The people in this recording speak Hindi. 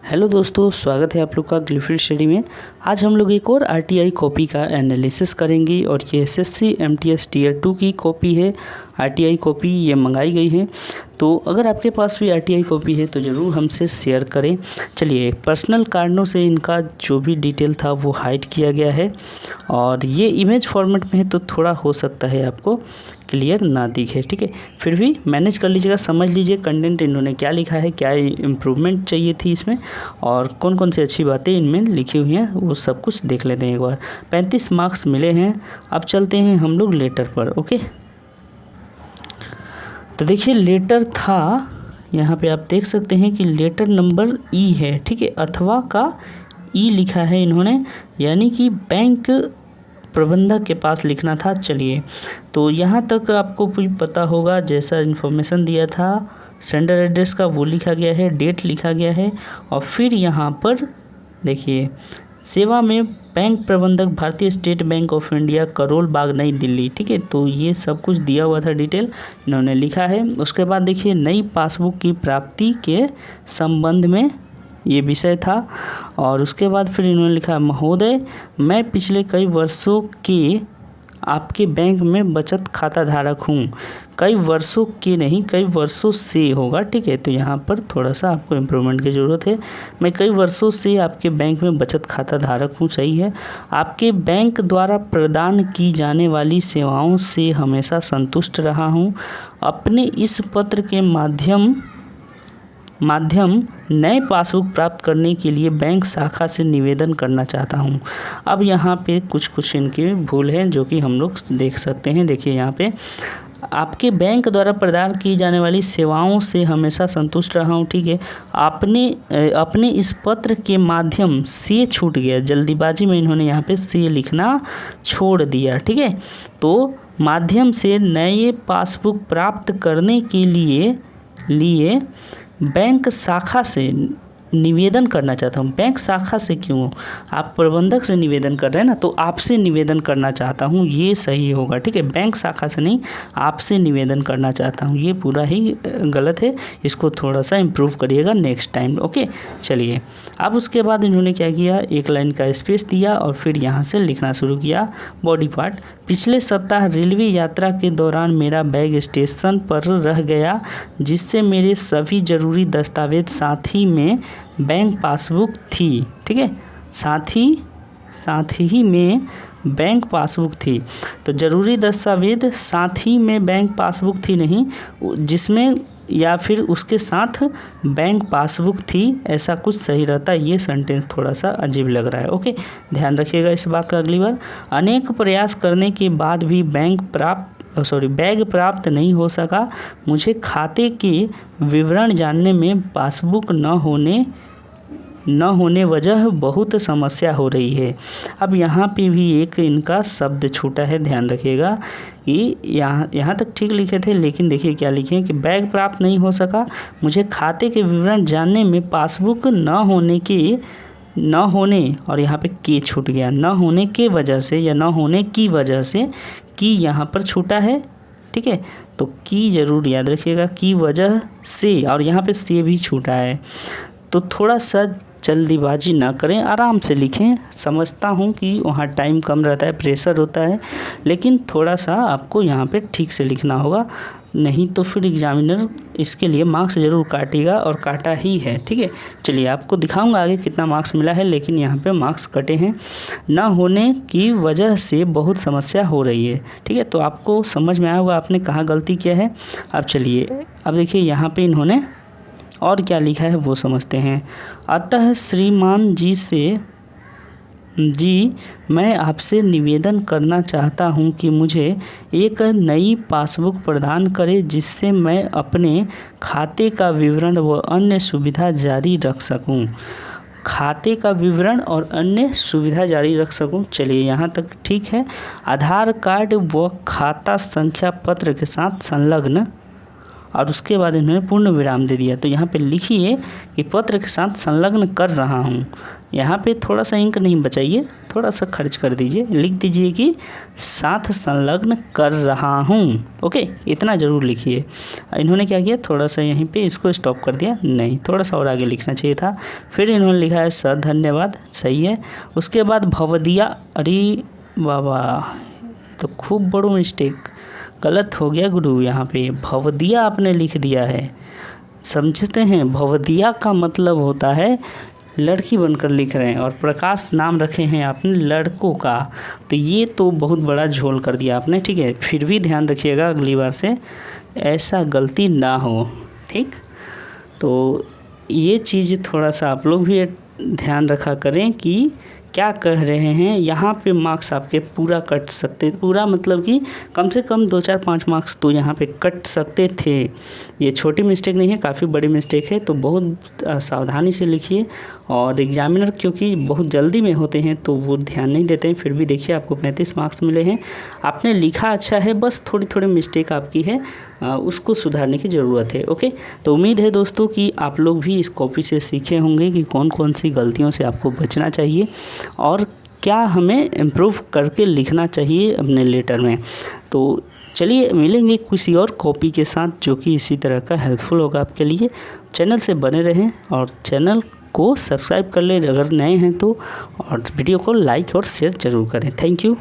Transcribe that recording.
हेलो दोस्तों, स्वागत है आप लोग का ग्लिफिड स्टडी में। आज हम लोग एक और आरटीआई कॉपी का एनालिसिस करेंगे और ये एसएससी एमटीएस टीयर 2 की कॉपी है। आरटीआई कॉपी ये मंगाई गई है, तो अगर आपके पास भी आरटीआई कॉपी है तो ज़रूर हमसे शेयर करें। चलिए, पर्सनल कारणों से इनका जो भी डिटेल था वो हाइड किया गया है और ये इमेज फॉर्मेट में है तो थोड़ा हो सकता है आपको क्लियर ना दिखे, ठीक है। फिर भी मैनेज कर लीजिएगा, समझ लीजिए कंटेंट इन्होंने क्या लिखा है, क्या इम्प्रूवमेंट चाहिए थी इसमें और कौन कौन सी अच्छी बातें इनमें लिखी हुई हैं, वो सब कुछ देख लेते हैं एक बार। 35 मार्क्स मिले हैं। अब चलते हैं हम लोग लेटर पर। ओके, तो देखिए लेटर था, यहाँ पे आप देख सकते हैं कि लेटर नंबर ई है, ठीक है। अथवा का ई लिखा है इन्होंने, यानी कि बैंक प्रबंधक के पास लिखना था। चलिए, तो यहाँ तक आपको भी पता होगा, जैसा इन्फॉर्मेशन दिया था सेंडर एड्रेस का वो लिखा गया है, डेट लिखा गया है और फिर यहाँ पर देखिए सेवा में बैंक प्रबंधक Bharatiya state bank of India, Karol Bagh, Nai Delhi, ठीक है। तो ये सब कुछ दिया हुआ था, डिटेल इन्होंने लिखा है। उसके बाद देखिए नई पासबुक की प्राप्ति के संबंध में ये विषय था और उसके बाद फिर इन्होंने लिखा, महोदय मैं पिछले कई वर्षों के आपके बैंक में बचत खाता धारक हूँ। कई वर्षों के नहीं, कई वर्षों से होगा, ठीक है। तो यहाँ पर थोड़ा सा आपको इम्प्रूवमेंट की ज़रूरत है। मैं कई वर्षों से आपके बैंक में बचत खाता धारक हूँ, सही है। आपके बैंक द्वारा प्रदान की जाने वाली सेवाओं से हमेशा संतुष्ट रहा हूँ। अपने इस पत्र के माध्यम नए पासबुक प्राप्त करने के लिए बैंक शाखा से निवेदन करना चाहता हूं। अब यहाँ पे कुछ इनकी भूल है जो कि हम लोग देख सकते हैं। देखिए यहाँ पे आपके बैंक द्वारा प्रदान की जाने वाली सेवाओं से हमेशा संतुष्ट रहा हूँ, ठीक है। अपने इस पत्र के माध्यम से छूट गया, जल्दीबाजी में इन्होंने यहाँ पे से लिखना छोड़ दिया, ठीक है। तो माध्यम से नए पासबुक प्राप्त करने के लिए बैंक शाखा से निवेदन करना चाहता हूँ। बैंक शाखा से क्यों? आप प्रबंधक से निवेदन कर रहे हैं ना, तो आपसे निवेदन करना चाहता हूँ, ये सही होगा, ठीक है। बैंक शाखा से नहीं, आपसे निवेदन करना चाहता हूँ, ये पूरा ही गलत है। इसको थोड़ा सा इम्प्रूव करिएगा नेक्स्ट टाइम। ओके, चलिए। अब उसके बाद इन्होंने क्या किया, एक लाइन का स्पेस दिया और फिर यहाँ से लिखना शुरू किया बॉडी पार्ट। पिछले सप्ताह रेलवे यात्रा के दौरान मेरा बैग स्टेशन पर रह गया, जिससे मेरे सभी ज़रूरी दस्तावेज साथ ही में बैंक पासबुक थी, ठीक है। साथ ही में बैंक पासबुक थी। तो ज़रूरी दस्तावेज साथ ही में बैंक पासबुक थी नहीं, जिसमें या फिर उसके साथ बैंक पासबुक थी, ऐसा कुछ सही रहता। ये सेंटेंस थोड़ा सा अजीब लग रहा है। ओके, ध्यान रखिएगा इस बात का अगली बार। अनेक प्रयास करने के बाद भी बैग प्राप्त नहीं हो सका। मुझे खाते के विवरण जानने में पासबुक न होने वजह बहुत समस्या हो रही है। अब यहाँ पे भी एक इनका शब्द छूटा है, ध्यान रखिएगा। कि यहाँ तक ठीक लिखे थे, लेकिन देखिए क्या लिखे हैं कि बैग प्राप्त नहीं हो सका, मुझे खाते के विवरण जानने में पासबुक न होने और यहाँ पे के छूट गया, न होने के वजह से या न होने की वजह से, की यहाँ पर छूटा है, ठीक है। तो की ज़रूर याद रखिएगा, की वजह से, और यहाँ पे से भी छूटा है। तो थोड़ा सा जल्दीबाजी ना करें, आराम से लिखें। समझता हूँ कि वहाँ टाइम कम रहता है, प्रेशर होता है, लेकिन थोड़ा सा आपको यहाँ पे ठीक से लिखना होगा, नहीं तो फिर एग्जामिनर इसके लिए मार्क्स ज़रूर काटेगा और काटा ही है, ठीक है। चलिए, आपको दिखाऊंगा आगे कितना मार्क्स मिला है, लेकिन यहाँ पे मार्क्स कटे हैं। ना होने की वजह से बहुत समस्या हो रही है, ठीक है। तो आपको समझ में आया होगा आपने कहाँ गलती किया है। अब चलिए, अब देखिए यहाँ पे इन्होंने और क्या लिखा है वो समझते हैं। अतः श्रीमान जी मैं आपसे निवेदन करना चाहता हूं कि मुझे एक नई पासबुक प्रदान करें, जिससे मैं अपने खाते का विवरण व अन्य सुविधा जारी रख सकूं। खाते का विवरण और अन्य सुविधा जारी रख सकूं। चलिए, यहाँ तक ठीक है। आधार कार्ड व खाता संख्या पत्र के साथ संलग्न और उसके बाद इन्होंने पूर्ण विराम दे दिया। तो यहाँ पे लिखिए कि पत्र के साथ संलग्न कर रहा हूँ। यहाँ पे थोड़ा सा इंक नहीं बचाइए, थोड़ा सा खर्च कर दीजिए, लिख दीजिए कि साथ संलग्न कर रहा हूँ। ओके, इतना ज़रूर लिखिए। इन्होंने क्या किया, थोड़ा सा यहीं पे इसको स्टॉप कर दिया, नहीं थोड़ा सा और आगे लिखना चाहिए था। फिर इन्होंने लिखा है स धन्यवाद, सही है। उसके बाद भवदिया, अरे बाबा तो खूब बड़ो मिस्टेक, गलत हो गया गुरु। यहाँ पे भवदिया आपने लिख दिया है, समझते हैं। भवदिया का मतलब होता है लड़की बनकर लिख रहे हैं, और प्रकाश नाम रखे हैं आपने लड़कों का, तो ये तो बहुत बड़ा झोल कर दिया आपने। ठीक है, फिर भी ध्यान रखिएगा अगली बार से ऐसा गलती ना हो। ठीक, तो ये चीज़ थोड़ा सा आप लोग भी ध्यान रखा करें कि क्या कह रहे हैं। यहाँ पे मार्क्स आपके पूरा कट सकते, पूरा मतलब कि कम से कम 2, 4, 5 मार्क्स तो यहाँ पे कट सकते थे। ये छोटी मिस्टेक नहीं है, काफ़ी बड़ी मिस्टेक है, तो बहुत सावधानी से लिखिए। और एग्जामिनर क्योंकि बहुत जल्दी में होते हैं तो वो ध्यान नहीं देते हैं। फिर भी देखिए आपको 35 मार्क्स मिले हैं, आपने लिखा अच्छा है, बस थोड़ी थोड़ी मिस्टेक आपकी है, उसको सुधारने की ज़रूरत है। ओके, तो उम्मीद है दोस्तों कि आप लोग भी इस कॉपी से सीखे होंगे कि कौन कौन सी गलतियों से आपको बचना चाहिए और क्या हमें इम्प्रूव करके लिखना चाहिए अपने लेटर में। तो चलिए मिलेंगे किसी और कॉपी के साथ जो कि इसी तरह का हेल्पफुल होगा आपके लिए। चैनल से बने रहें और चैनल को सब्सक्राइब कर लें अगर नए हैं तो, और वीडियो को लाइक और शेयर ज़रूर करें। Thank you.